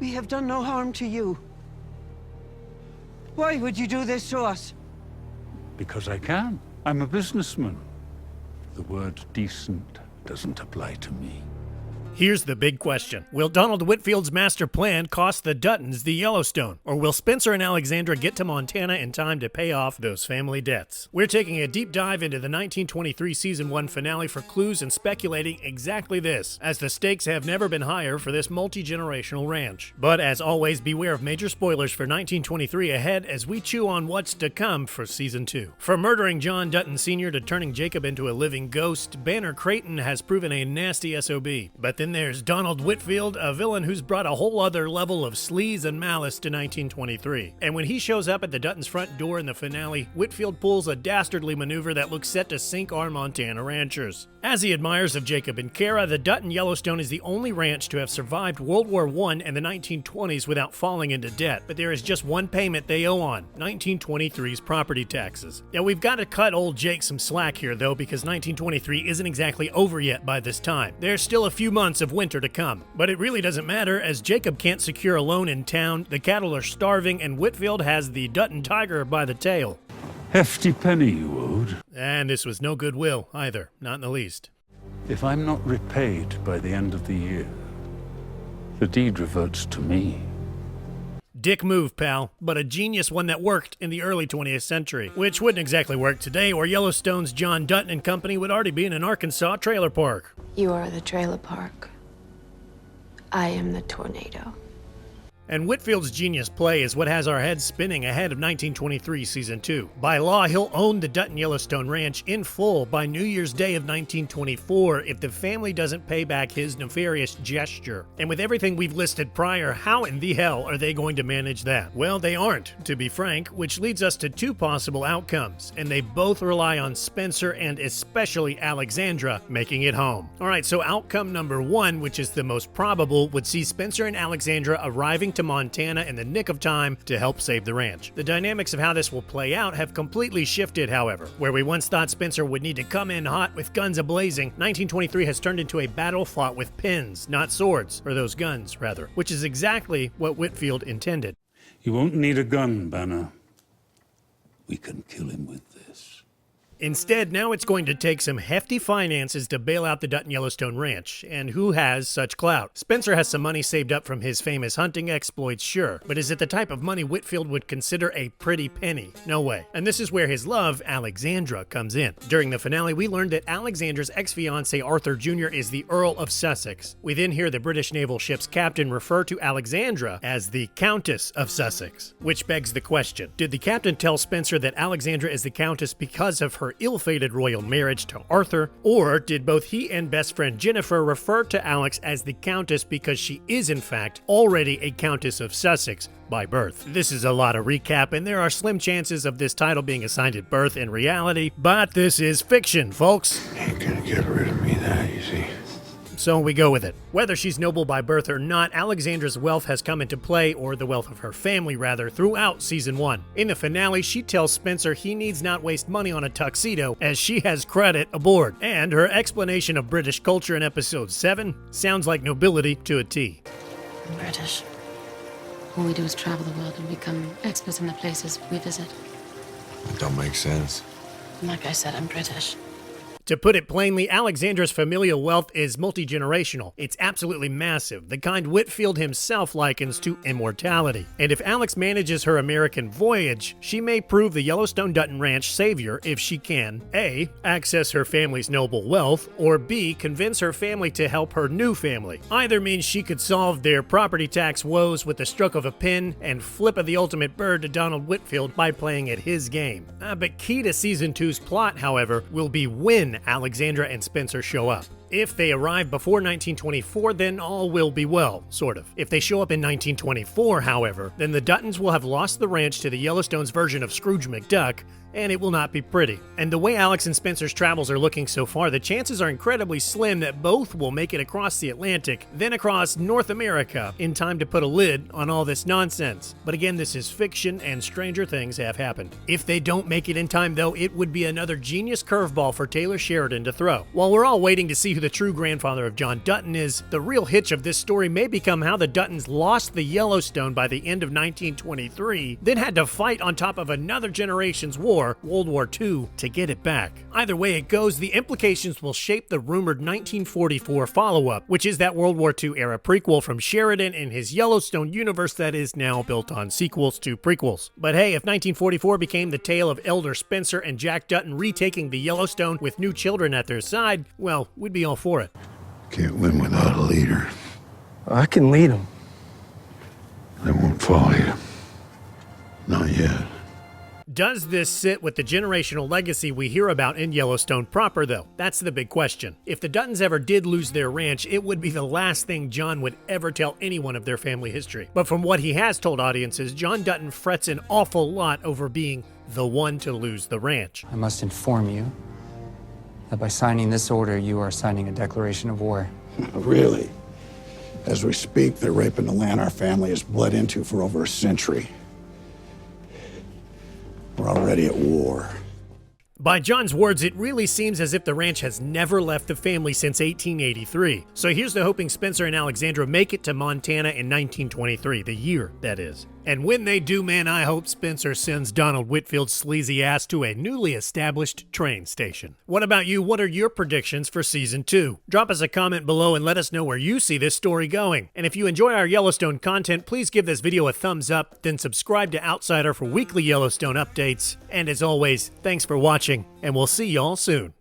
We have done no harm to you. Why would you do this to us? Because I can. I'm a businessman. The word decent doesn't apply to me. Here's the big question. Will Donald Whitfield's master plan cost the Duttons the Yellowstone? Or will Spencer and Alexandra get to Montana in time to pay off those family debts? We're taking a deep dive into the 1923 Season 1 finale for clues and speculating exactly this, as the stakes have never been higher for this multi-generational ranch. But as always, beware of major spoilers for 1923 ahead as we chew on what's to come for Season 2. From murdering John Dutton Sr. to turning Jacob into a living ghost, Banner Creighton has proven a nasty SOB. But then there's Donald Whitfield, a villain who's brought a whole other level of sleaze and malice to 1923. And when he shows up at the Duttons' front door in the finale, Whitfield pulls a dastardly maneuver that looks set to sink our Montana ranchers. As the admirers of Jacob and Kara, the Dutton Yellowstone is the only ranch to have survived World War I and the 1920s without falling into debt, but there is just one payment they owe on, 1923's property taxes. Now we've got to cut old Jake some slack here though, because 1923 isn't exactly over yet by this time. There's still a few months of winter to come, but it really doesn't matter as Jacob can't secure a loan in town, the cattle are starving, and Whitfield has the Dutton tiger by the tail. Hefty penny you owed. And this was no goodwill either, not in the least. If I'm not repaid by the end of the year, the deed reverts to me. Dick move, pal, but a genius one that worked in the early 20th century, which wouldn't exactly work today, or Yellowstone's John Dutton and Company would already be in an Arkansas trailer park. You are the trailer park. I am the tornado. And Whitfield's genius play is what has our heads spinning ahead of 1923 Season 2. By law, he'll own the Dutton Yellowstone Ranch in full by New Year's Day of 1924 if the family doesn't pay back his nefarious gesture. And with everything we've listed prior, how in the hell are they going to manage that? Well, they aren't, to be frank, which leads us to two possible outcomes, and they both rely on Spencer and especially Alexandra making it home. Alright, so outcome number one, which is the most probable, would see Spencer and Alexandra arriving to Montana in the nick of time to help save the ranch. The dynamics of how this will play out have completely shifted, however. Where we once thought Spencer would need to come in hot with guns a-blazing, 1923 has turned into a battle fought with pins, not swords, or those guns, rather, which is exactly what Whitfield intended. You won't need a gun, Banner. We can kill him with this. Instead, now it's going to take some hefty finances to bail out the Dutton Yellowstone Ranch, and who has such clout? Spencer has some money saved up from his famous hunting exploits, sure, but is it the type of money Whitfield would consider a pretty penny? No way. And this is where his love, Alexandra, comes in. During the finale, we learned that Alexandra's ex-fiancé Arthur Jr. is the Earl of Sussex. We then hear the British naval ship's captain refer to Alexandra as the Countess of Sussex, which begs the question, did the captain tell Spencer that Alexandra is the Countess because of her ill-fated royal marriage to Arthur, or did both he and best friend Jennifer refer to Alex as the Countess because she is in fact already a Countess of Sussex by birth? This is a lot of recap, and there are slim chances of this title being assigned at birth in reality, but this is fiction, folks. Ain't gonna get rid of me that easy. So we go with it. Whether she's noble by birth or not, Alexandra's wealth has come into play, or the wealth of her family rather, throughout Season 1. In the finale, she tells Spencer he needs not waste money on a tuxedo as she has credit aboard. And her explanation of British culture in Episode 7 sounds like nobility to a T. I'm British. All we do is travel the world and become experts in the places we visit. That don't make sense. And like I said, I'm British. To put it plainly, Alexandra's familial wealth is multi-generational. It's absolutely massive, the kind Whitfield himself likens to immortality. And if Alex manages her American voyage, she may prove the Yellowstone Dutton Ranch savior if she can A. access her family's noble wealth, or B. convince her family to help her new family. Either means she could solve their property tax woes with the stroke of a pen and flip of the ultimate bird to Donald Whitfield by playing at his game. But key to Season 2's plot, however, will be when Alexandra and Spencer show up. If they arrive before 1924, then all will be well, sort of. If they show up in 1924, however, then the Duttons will have lost the ranch to the Yellowstone's version of Scrooge McDuck, and it will not be pretty. And the way Alex and Spencer's travels are looking so far, the chances are incredibly slim that both will make it across the Atlantic, then across North America, in time to put a lid on all this nonsense. But again, this is fiction, and stranger things have happened. If they don't make it in time, though, it would be another genius curveball for Taylor Sheridan to throw. While we're all waiting to see who the true grandfather of John Dutton is, the real hitch of this story may become how the Duttons lost the Yellowstone by the end of 1923, then had to fight on top of another generation's war, World War II, to get it back. Either way it goes, the implications will shape the rumored 1944 follow-up, which is that World War II era prequel from Sheridan and his Yellowstone universe that is now built on sequels to prequels. But hey, if 1944 became the tale of Elder Spencer and Jack Dutton retaking the Yellowstone with new children at their side, well, we'd be all for it. Can't win without a leader. I can lead him. They won't follow you. Not yet. Does this sit with the generational legacy we hear about in Yellowstone proper, though? That's the big question. If the Duttons ever did lose their ranch, it would be the last thing John would ever tell anyone of their family history. But from what he has told audiences, John Dutton frets an awful lot over being the one to lose the ranch. I must inform you that by signing this order, you are signing a declaration of war. Really? As we speak, they're raping the land our family has bled into for over a century. We're already at war. By John's words, it really seems as if the ranch has never left the family since 1883. So here's to hoping Spencer and Alexandra make it to Montana in 1923, the year, that is. And when they do, man, I hope Spencer sends Donald Whitfield's sleazy ass to a newly established train station. What about you? What are your predictions for Season 2? Drop us a comment below and let us know where you see this story going. And if you enjoy our Yellowstone content, please give this video a thumbs up, then subscribe to Outsider for weekly Yellowstone updates. And as always, thanks for watching, and we'll see y'all soon.